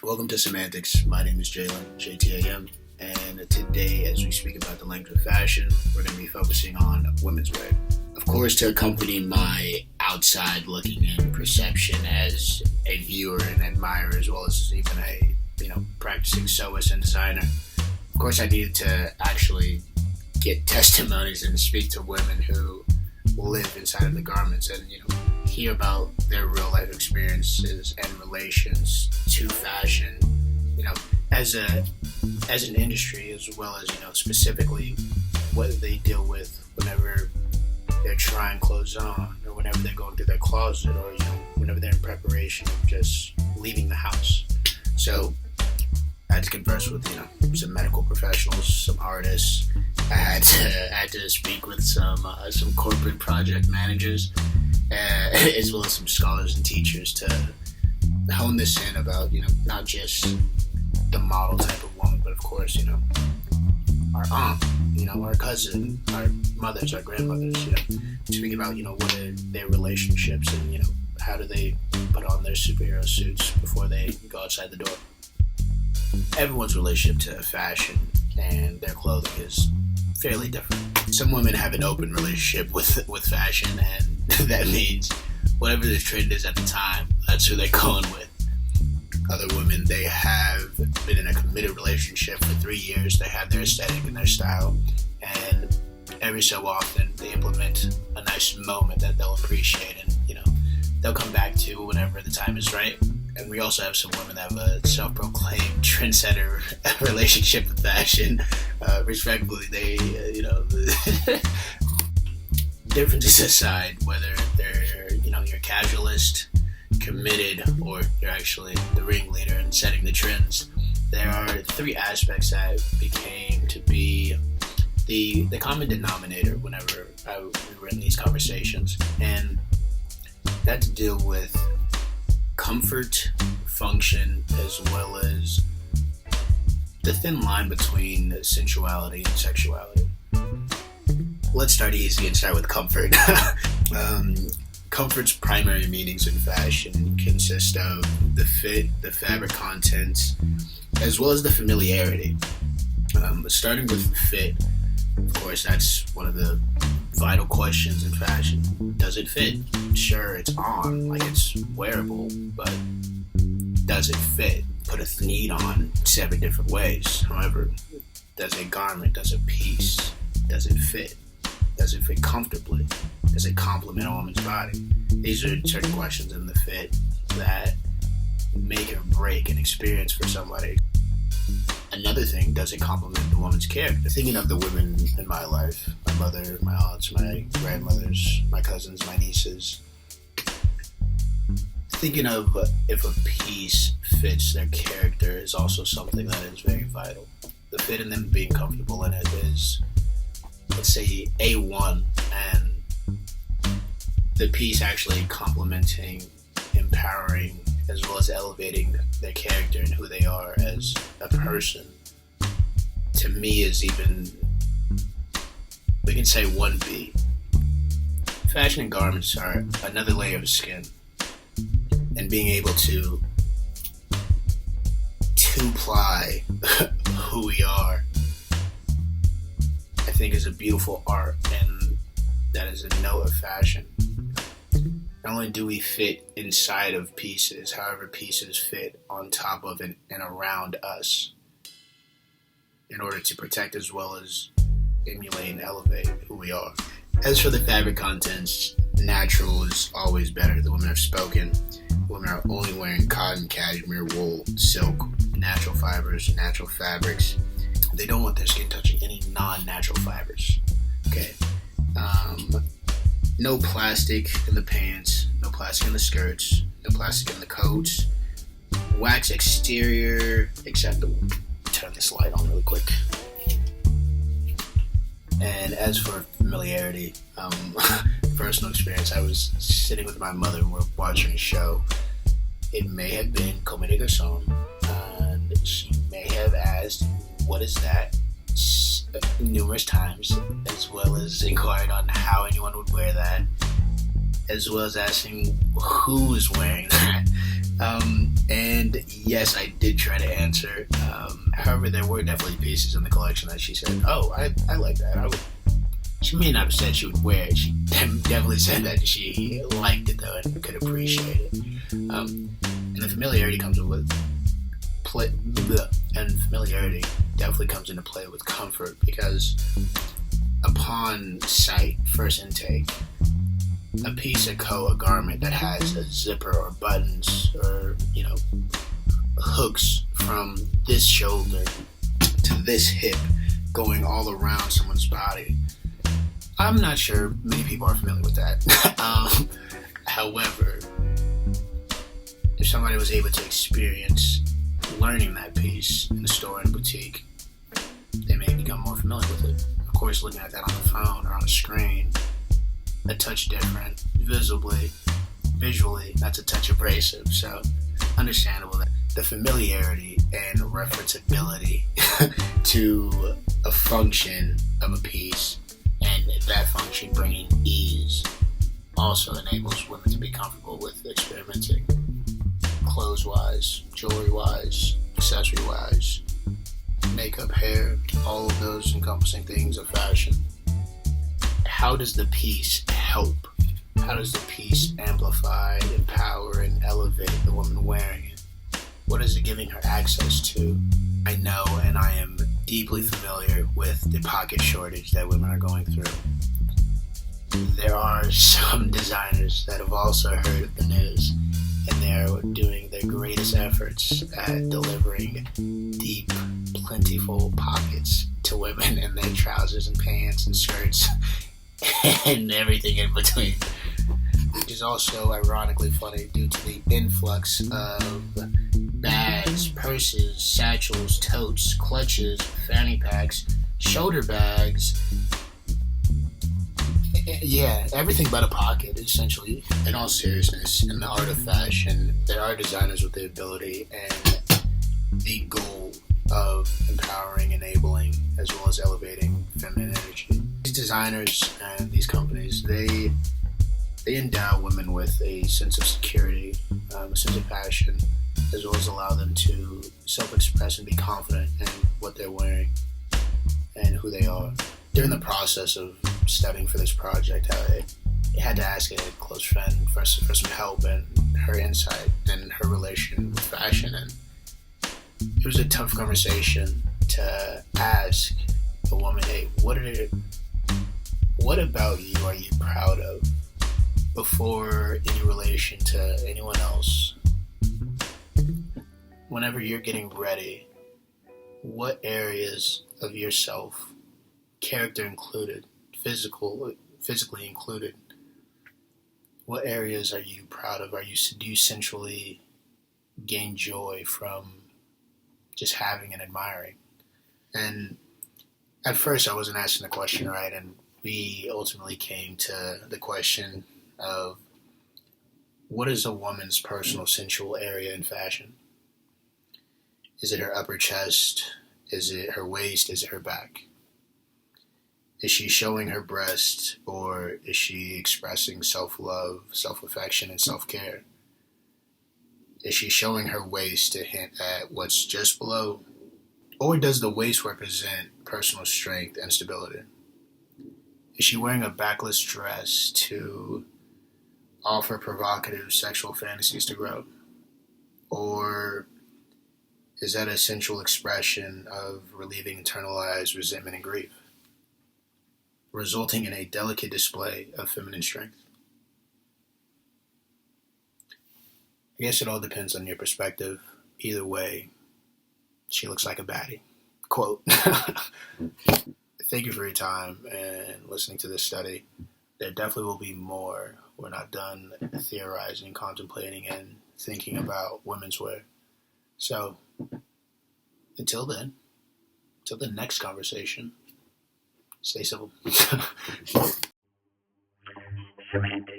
Welcome to Semantics. My name is Jalen, JTAM, and today, as we speak about the language of fashion, we're going to be focusing on womenswear. Of course, to accompany my outside looking in perception as a viewer and admirer, as well as even a practicing sewist and designer, of course, I needed to actually get testimonies and speak to women who live inside of the garments and hear about their real life experiences and relations to fashion, as an industry, as well as specifically what they deal with whenever they're trying clothes on, or whenever they're going through their closet, or whenever they're in preparation of just leaving the house. So I had to converse with some medical professionals, some artists. I had to speak with some corporate project managers, as well as some scholars and teachers to hone this in about not just the model type of woman, but of course our aunt, our cousin, our mothers, our grandmothers. Speaking about what are their relationships and how do they put on their superhero suits before they go outside the door. Everyone's relationship to fashion and their clothing is fairly different. Some women have an open relationship with fashion, and that means whatever the trend is at the time, that's who they're going with. Other women, they have been in a committed relationship for 3 years. They have their aesthetic and their style, and every so often they implement a nice moment that they'll appreciate and they'll come back to whenever the time is right. And we also have some women that have a self-proclaimed trendsetter relationship with fashion. Respectfully, they, differences aside, whether they're, you're a casualist, committed, or you're actually the ringleader and setting the trends, there are three aspects that became to be the common denominator whenever we were in these conversations. And that to deal with comfort, function, as well as the thin line between sensuality and sexuality. Let's start easy and start with comfort. Comfort's primary meanings in fashion consist of the fit, the fabric contents, as well as the familiarity. Starting with fit, of course, that's one of the vital questions in fashion. Does it fit? Sure, it's on, like it's wearable, but does it fit? Put a need on 7 different ways. However, does a garment, does a piece, does it fit? Does it fit comfortably? Does it complement a woman's body? These are certain questions in the fit that make or break an experience for somebody. Another thing, does it complement the woman's character? Thinking of the women in my life, my mother, my aunts, my grandmothers, my cousins, my nieces, thinking of if a piece fits their character is also something that is very vital. The fit in them being comfortable in it is, let's say, A1, and the piece actually complementing, empowering, as well as elevating their character and who they are as a person, to me is even, we can say 1B. Fashion and garments are another layer of skin, and being able to ply who we are, I think, is a beautiful art, and that is a note of fashion. Not only do we fit inside of pieces, however pieces fit on top of and around us in order to protect as well as emulate and elevate who we are. As for the fabric contents, natural is always better. The women have spoken. Women are only wearing cotton, cashmere, wool, silk, natural fibers, natural fabrics. They don't want their skin touching any non-natural fibers. Okay. No plastic in the pants, no plastic in the skirts, no plastic in the coats. Wax exterior, acceptable. Turn this light on really quick. And as for familiarity, personal experience, I was sitting with my mother and we're watching a show. It may have been Comme des Garçons, and she may have asked, "What is that?" numerous times, as well as inquired on how anyone would wear that, as well as asking who is wearing that. And And yes, I did try to answer. However, there were definitely pieces in the collection that she said, "Oh, I like that." She may not have said she would wear it. She definitely said that she liked it though and could appreciate it. And the familiarity comes with play, and familiarity definitely comes into play with comfort, because upon sight, first intake, a piece of a garment that has a zipper or buttons or hooks from this shoulder to this hip going all around someone's body. I'm not sure many people are familiar with that. However, if somebody was able to experience learning that piece in a store and boutique, they may become more familiar with it. Of course, looking at that on the phone or on a screen, a touch different, visually, that's a touch abrasive. So, understandable that the familiarity and referenceability to a function of a piece, and that function bringing ease, also enables women to be comfortable with experimenting clothes-wise, jewelry-wise, accessory-wise, makeup, hair, all of those encompassing things of fashion. How does the piece help? How does the piece amplify, empower, and elevate the woman wearing it? What is it giving her access to? I know, and I am deeply familiar with the pocket shortage that women are going through. There are some designers that have also heard of the news, and they're doing their greatest efforts at delivering deep, plentiful pockets to women in their trousers and pants and skirts and everything in between, which is also ironically funny due to the influx of bags, purses, satchels, totes, clutches, fanny packs, shoulder bags. Yeah, everything but a pocket, essentially. In all seriousness, in the art of fashion, there are designers with the ability and the goal of empowering, enabling, as well as elevating feminine energy. These designers and these companies, they endow women with a sense of security, a sense of passion, as well as allow them to self-express and be confident in what they're wearing and who they are. During the process of studying for this project, I had to ask a close friend for some help and her insight and her relation with fashion, and it was a tough conversation to ask a woman, hey, what about you are you proud of before any relation to anyone else? Whenever you're getting ready, what areas of yourself, character included, physically included, what areas are you proud of? Do you centrally gain joy from just having and admiring? And at first I wasn't asking the question right, and we ultimately came to the question of, what is a woman's personal sensual area in fashion? Is it her upper chest? Is it her waist? Is it her back? Is she showing her breast, or is she expressing self-love, self-affection, and self-care? Is she showing her waist to hint at what's just below? Or does the waist represent personal strength and stability? Is she wearing a backless dress to offer provocative sexual fantasies to grow? Or is that a sensual expression of relieving internalized resentment and grief, resulting in a delicate display of feminine strength? I guess it all depends on your perspective. Either way, she looks like a baddie. Quote. Thank you for your time and listening to this study. There definitely will be more. We're not done theorizing, contemplating, and thinking about women's wear. So, until then, till the next conversation, stay civil. Semantics.